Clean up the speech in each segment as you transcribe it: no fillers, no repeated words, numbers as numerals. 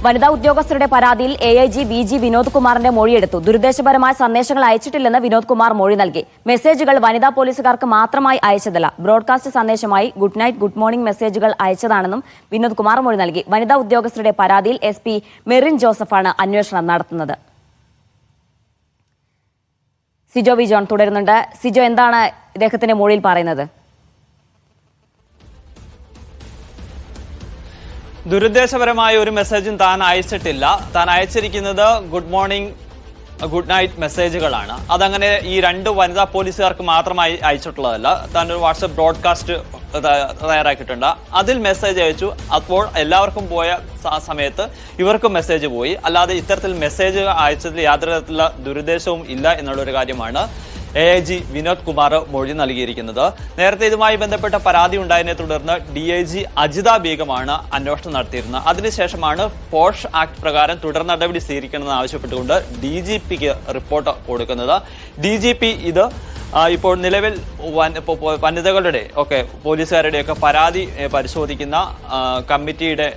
വനിതാ ഉദ്യോഗസ്ഥരുടെ പരാതിയിൽ AIG VG വിനോദ് കുമാറിന്റെ മൊഴിയെടുത്തു. ദുരുദ്ദേശപരമായ സന്ദേശങ്ങൾ അയച്ചിട്ടില്ലെന്ന് വിനോദ് കുമാർ മൊഴി നൽകി. മെസ്സേജുകൾ വനിതാ പോലീസുകാർക്ക് മാത്രമായി അയച്ചതല്ല, ബ്രോഡ്കാസ്റ്റ് സന്ദേശമായി ഗുഡ് നൈറ്റ്, ഗുഡ് മോർണിംഗ് മെസ്സേജുകൾ അയച്ചതാണെന്നും വിനോദ് കുമാർ മൊഴി നൽകി. വനിതാ ഉദ്യോഗസ്ഥരുടെ പരാതിയിൽ SP മെറിൻ ജോസഫാണ് അന്വേഷണം നടത്തുന്നത്. സിജോ വി ജോൺ തുടരുന്നുണ്ട്. സിജോ, എന്താണ് ഇദ്ദേഹത്തിന്റെ മൊഴിയിൽ പറയുന്നത്? ദുരുദ്ദേശപരമായ ഒരു മെസ്സേജും താൻ അയച്ചിട്ടില്ല. താൻ അയച്ചിരിക്കുന്നത് ഗുഡ് മോർണിംഗ്, ഗുഡ് നൈറ്റ് മെസ്സേജുകളാണ്. അതങ്ങനെ ഈ രണ്ട് വനിതാ പോലീസുകാർക്ക് മാത്രമായി അയച്ചിട്ടുള്ളതല്ല. താൻ ഒരു വാട്സപ്പ് ബ്രോഡ്കാസ്റ്റ് തയ്യാറാക്കിയിട്ടുണ്ട്. അതിൽ മെസ്സേജ് അയച്ചു. അപ്പോൾ എല്ലാവർക്കും പോയ സമയത്ത് ഇവർക്കും മെസ്സേജ് പോയി. അല്ലാതെ ഇത്തരത്തിൽ മെസ്സേജ് അയച്ചതിൽ യാതൊരു തരത്തിലുള്ള ദുരുദ്ദേശവും ഇല്ല എന്നുള്ളൊരു കാര്യമാണ് AIG വിനോദ് കുമാർ മൊഴി നൽകിയിരിക്കുന്നത്. നേരത്തെ ഇതുമായി ബന്ധപ്പെട്ട പരാതി ഉണ്ടായതിനെ തുടർന്ന് DIG അജിത ബീഗമാണ് അന്വേഷണം നടത്തിയിരുന്നത്. അതിനുശേഷമാണ് പോഷ് ആക്ട് പ്രകാരം തുടർ നടപടി സ്വീകരിക്കണമെന്ന് ആവശ്യപ്പെട്ടുകൊണ്ട് DGPക്ക് റിപ്പോർട്ട് കൊടുക്കുന്നത്. DGP ഇത് ഇപ്പോൾ നിലവിൽ വനിതകളുടെ പോലീസുകാരുടെയൊക്കെ പരാതി പരിശോധിക്കുന്ന കമ്മിറ്റിയുടെ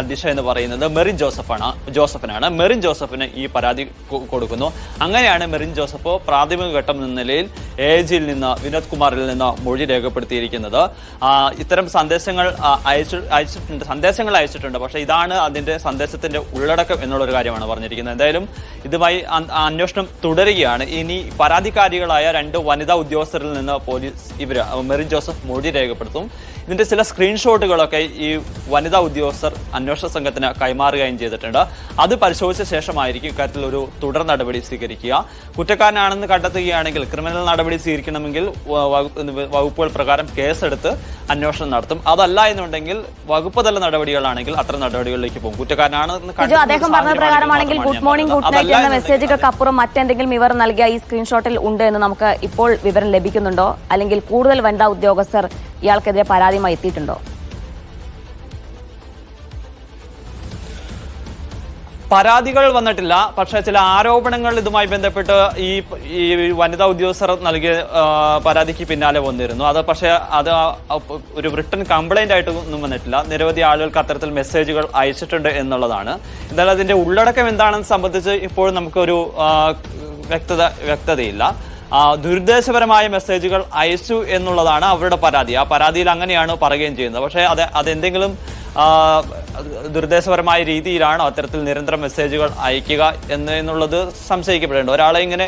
അധ്യക്ഷൻ എന്ന് പറയുന്നത് മെറിൻ ജോസഫിനാണ്. മെറിൻ ജോസഫിന് ഈ പരാതി കൊടുക്കുന്നു. അങ്ങനെയാണ് മെറിൻ ജോസഫ് പ്രാഥമിക ഘട്ടം എന്ന നിലയിൽ AIGയിൽ നിന്ന് വിനോദ് കുമാറിൽ നിന്ന് മൊഴി രേഖപ്പെടുത്തിയിരിക്കുന്നത്. ഇത്തരം സന്ദേശങ്ങൾ അയച്ചിട്ടുണ്ട്. പക്ഷെ ഇതാണ് അതിന്റെ സന്ദേശത്തിന്റെ ഉള്ളടക്കം എന്നുള്ളൊരു കാര്യമാണ് പറഞ്ഞിരിക്കുന്നത്. എന്തായാലും ഇതുമായി അന്വേഷണം തുടരുകയാണ്. ഇനി പരാതിക്കാരികളായ രണ്ട് വനിതാ ഉദ്യോഗസ്ഥരിൽ നിന്ന് മെറിൻ ജോസഫ് മൊഴി രേഖപ്പെടുത്തും. ഇതിന്റെ ചില സ്ക്രീൻഷോട്ടുകളൊക്കെ ഈ വനിതാ ഉദ്യോഗസ്ഥർ അന്വേഷണ സംഘത്തിന് കൈമാറുകയും ചെയ്തിട്ടുണ്ട്. അത് പരിശോധിച്ച ശേഷമായിരിക്കും ഇക്കാര്യത്തിൽ ഒരു തുടർ നടപടി സ്വീകരിക്കുക. കുറ്റക്കാരനാണെന്ന് കണ്ടെത്തുകയാണെങ്കിൽ ക്രിമിനൽ നടപടി സ്വീകരിക്കണമെങ്കിൽ വകുപ്പുകൾ പ്രകാരം കേസെടുത്ത് അന്വേഷണം നടത്തും. അതല്ല എന്നുണ്ടെങ്കിൽ വകുപ്പ് തല നടപടികളാണെങ്കിൽ അത്തരം നടപടികളിലേക്ക് പോകും. കുറ്റക്കാരനാണെന്ന് അദ്ദേഹം പറഞ്ഞ പ്രകാരമാണെങ്കിൽ ഗുഡ് മോർണിംഗ്, ഗുഡ് നൈറ്റ് എന്ന മെസ്സേജുകൾക്ക് അപ്പുറം മറ്റെന്തെങ്കിലും ഇവർ നൽകിയ ഈ സ്ക്രീൻഷോട്ടിൽ ഉണ്ട് എന്ന് നമുക്ക് ഇപ്പോൾ വിവരം ലഭിക്കുന്നുണ്ടോ? അല്ലെങ്കിൽ കൂടുതൽ വനിതാ ഉദ്യോഗസ്ഥർ ഇയാൾക്കെതിരെ പരാതിയുമായി എത്തിയിട്ടുണ്ടോ? പരാതികൾ വന്നിട്ടില്ല. പക്ഷെ ചില ആരോപണങ്ങൾ ഇതുമായി ബന്ധപ്പെട്ട് ഈ വനിതാ ഉദ്യോഗസ്ഥർ നൽകിയ പരാതിക്ക് പിന്നാലെ വന്നിരുന്നു. പക്ഷെ അത് ഒരു റിട്ടൺ കംപ്ലൈന്റ് ആയിട്ടൊന്നും വന്നിട്ടില്ല. നിരവധി ആളുകൾക്ക് അത്തരത്തിൽ മെസ്സേജുകൾ അയച്ചിട്ടുണ്ട് എന്നുള്ളതാണ്. എന്തായാലും അതിന്റെ ഉള്ളടക്കം എന്താണെന്ന് സംബന്ധിച്ച് ഇപ്പോഴും നമുക്കൊരു വ്യക്തതയില്ല. ദുരുദ്ദേശപരമായ മെസ്സേജുകൾ അയച്ചു എന്നുള്ളതാണ് അവരുടെ പരാതി. ആ പരാതിയിൽ അങ്ങനെയാണ് പറയുകയും ചെയ്യുന്നത്. പക്ഷേ അതെന്തെങ്കിലും ദുരുദ്ദേശപരമായ രീതിയിലാണോ അത്തരത്തിൽ നിരന്തരം മെസ്സേജുകൾ അയക്കുക എന്നുള്ളത് സംശയിക്കപ്പെടേണ്ട. ഒരാളെ ഇങ്ങനെ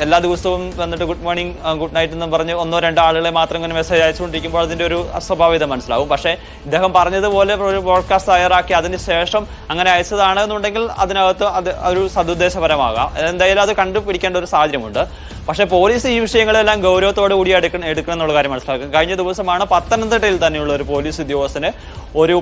എല്ലാ ദിവസവും വന്നിട്ട് ഗുഡ് മോർണിംഗ്, ഗുഡ് നൈറ്റ് എന്നും പറഞ്ഞ് ഒന്നോ രണ്ടോ ആളുകളെ മാത്രം ഇങ്ങനെ മെസ്സേജ് അയച്ചുകൊണ്ടിരിക്കുമ്പോൾ അതിന്റെ ഒരു അസ്വാഭാവികത മനസ്സിലാവും. പക്ഷേ ഇദ്ദേഹം പറഞ്ഞതുപോലെ ഒരു ബ്രോഡ്കാസ്റ്റ് തയ്യാറാക്കി അതിനുശേഷം അങ്ങനെ അയച്ചതാണ് എന്നുണ്ടെങ്കിൽ അതിനകത്ത് അത് ഒരു സദുദ്ദേശപരമാകാം. എന്തായാലും അത് കണ്ടുപിടിക്കേണ്ട ഒരു സാഹചര്യമുണ്ട്. പക്ഷേ പോലീസ് ഈ വിഷയങ്ങളെല്ലാം ഗൗരവത്തോടു കൂടി എടുക്കണം എന്നുള്ള കാര്യം മനസ്സിലാക്കുക. കഴിഞ്ഞ ദിവസമാണ് പത്തനംതിട്ടയിൽ തന്നെയുള്ള ഒരു പോലീസ് ഉദ്യോഗസ്ഥന് ഒരു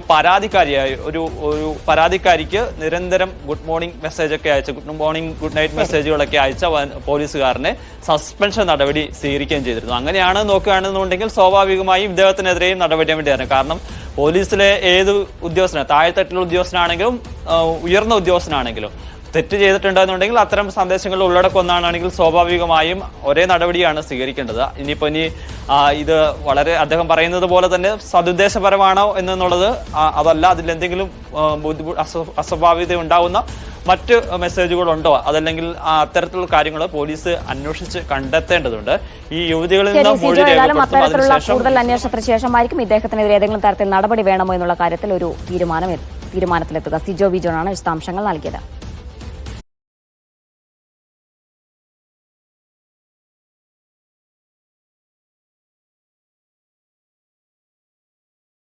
പരാതിക്കാരിക്ക് നിരന്തരം ഗുഡ് മോർണിംഗ് മെസ്സേജൊക്കെ അയച്ച, ഗുഡ് മോർണിംഗ്, ഗുഡ് നൈറ്റ് മെസ്സേജുകളൊക്കെ അയച്ച പോലീസുകാരനെ സസ്പെൻഷൻ നടപടി സ്വീകരിക്കുകയും ചെയ്തിരുന്നു. അങ്ങനെയാണ് നോക്കുകയാണെന്നുണ്ടെങ്കിൽ സ്വാഭാവികമായും ഇദ്ദേഹത്തിനെതിരെയും നടപടി വേണ്ടിയാണ്. കാരണം പോലീസിലെ ഏത് ഉദ്യോഗസ്ഥനാണ്, താഴെത്തട്ടിലുള്ള ഉദ്യോഗസ്ഥനാണെങ്കിലും ഉയർന്ന ഉദ്യോഗസ്ഥനാണെങ്കിലും തെറ്റ് ചെയ്തിട്ടുണ്ടെന്നുണ്ടെങ്കിൽ അത്തരം സന്ദേശങ്ങളുടെ ഉള്ളടക്കം ഒന്നാണെങ്കിൽ സ്വാഭാവികമായും ഒരേ നടപടിയാണ് സ്വീകരിക്കേണ്ടത്. ഇനി ഇത് വളരെ അദ്ദേഹം പറയുന്നത് പോലെ തന്നെ സദുദ്ദേശപരമാണോ എന്നുള്ളത് അതല്ല, അതിലെന്തെങ്കിലും അസ്വാഭാവികത ഉണ്ടാവുന്ന മറ്റ് മെസ്സേജുകളുണ്ടോ, അതല്ലെങ്കിൽ അത്തരത്തിലുള്ള കാര്യങ്ങൾ പോലീസ് അന്വേഷിച്ച് കണ്ടെത്തേണ്ടതുണ്ട്. ഈ യുവതികളിൽ നിന്ന് കൂടുതൽ അന്വേഷണത്തിന് ശേഷമായിരിക്കും ഇദ്ദേഹത്തിനെതിരെ ഏതെങ്കിലും തരത്തിൽ നടപടി വേണമോ എന്നുള്ള കാര്യത്തിൽ ഒരു തീരുമാനത്തിലെത്തുക. സിജോ വി ജോണാണ് വിശദാംശങ്ങൾ നൽകിയത്.